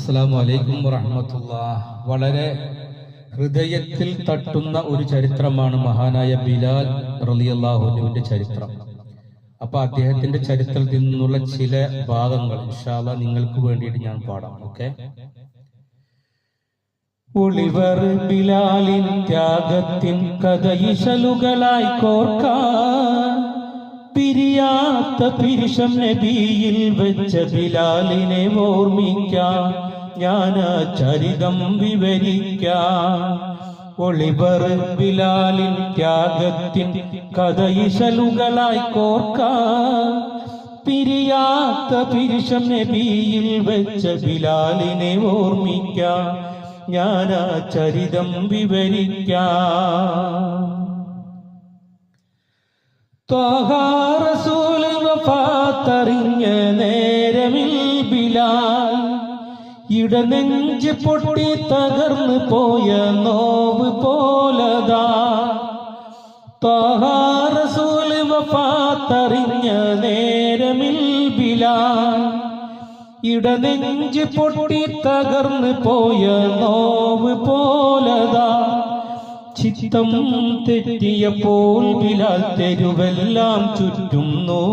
അസ്സലാമു അലൈക്കും വറഹ്മത്തുള്ളാഹ്. വളരെ ഹൃദയത്തിൽ തട്ടുന്ന ഒരു ചരിത്രമാണ് മഹാനായ ബിലാൽ റളിയല്ലാഹു അൻഹുവിന്റെ ചരിത്രം. അപ്പൊ അദ്ദേഹത്തിന്റെ ചരിത്രത്തിൽ നിന്നുള്ള ചില ഭാഗങ്ങൾ ഇൻഷാ അല്ലാഹ് നിങ്ങൾക്ക് വേണ്ടിയിട്ട് ഞാൻ പാടാം. ഓക്കെ. ഒളിവർ ബിലാലിൻ ത്യാഗത്തിൻ കഥയിശലുകളായി കോർക്കാൻ പിരിയാത്ത പിരിശം നബിയിൽ വെച്ച ബിലാലിനെ ഓർമ്മിക്കാം, ഞാൻ ആ ചരിതം വിവരിക്കാം. ഒളിവർ ബിലാലിൻ ത്യാഗത്തിൻ കഥയിശലുകളായി കോർക്കാൻ പിരിയാത്ത പിരിശം നബിയിൽ വെച്ച ബിലാലിനെ ഓർമ്മിക്കാം, ഞാൻ ആ ചരിതം വിവരിക്കാം. ത്വാഹ റസൂൽ വഫാത്തറിഞ്ഞ നേരമിൽ ബിലാൽ ഇടനെഞ്ച് പൊട്ടി തകർന്നു പോയ നോവ് പോലതാ. ത്വാഹ റസൂൽ വഫാത്തറിഞ്ഞ നേരമിൽ ബിലാൽ ഇടനെഞ്ച് പൊട്ടി തകർന്നു പോയ നോവ് പോലതാ. ചിത്തം തെറ്റിയപ്പോൾ ബിലാൽ തെരുവെല്ലാം ചുറ്റുന്നു.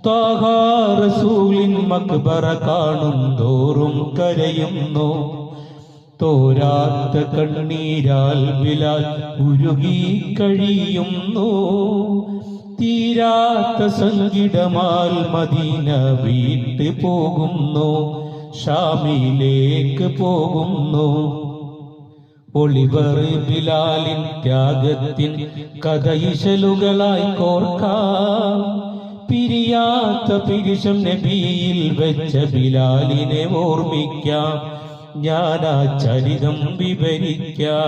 ത്വാഹ റസൂലിൻ മക്ബറ കാണും തോറും കരയുന്നു. തോരാത്ത കണ്ണീരാൽ ബിലാൽ ഉരുകി കഴിയുന്നു. തീരാത്ത സങ്കടമാൽ മദീന വിട്ട് പോകുന്നു, ഷാമിലേക്ക് പോകുന്നു. ഒളിവർ ബിലാലിൻ ത്യാഗത്തിൻ കഥയിശലുകളായി കോർക്കാം പിരിയാത്ത പിരിശം നബിയിൽ വെച്ച ബിലാലിനെ ഓർമ്മിക്കാം, ഞാൻ ആ ചരിതം വിവരിക്കാം.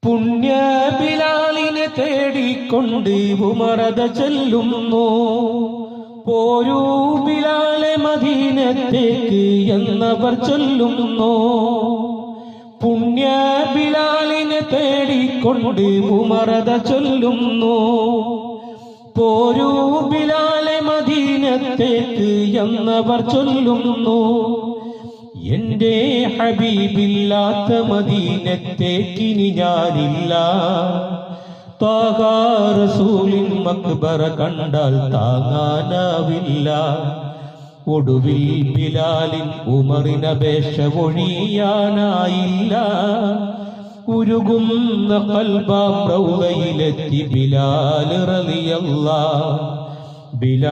പുണ്യ ബിലാലിനെ തേടിക്കൊണ്ട് ഉമറത ചെല്ലുന്നു. പോരൂ ബിലാലെ മദീനത്തേക്ക് എന്നവർ ചൊല്ലുന്നു. പുണ്യ ബിലാലിനെ തേടിക്കൊണ്ട് ഉമറത ചൊല്ലുന്നു. പോരൂ ബിലാലെ മദീനത്തേക്ക് എന്നവർ ചൊല്ലുന്നു. എന്റെ ഹബീബില്ലാത്ത മദീനത്തേക്കിനി ഞാനില്ല. ത്വാഹ റസൂലിൻ മക്ബറ കണ്ടാൽ താങ്ങാനാവില്ല. ഒടുവിൽ ബിലാലിൻ ഉമറിനപേക്ഷ ഒഴിയാനായില്ല. ഉരുകുന്ന ഖൽബാം റൗളയിലെത്തി ബിലാൽ റളിയല്ലാഹ്.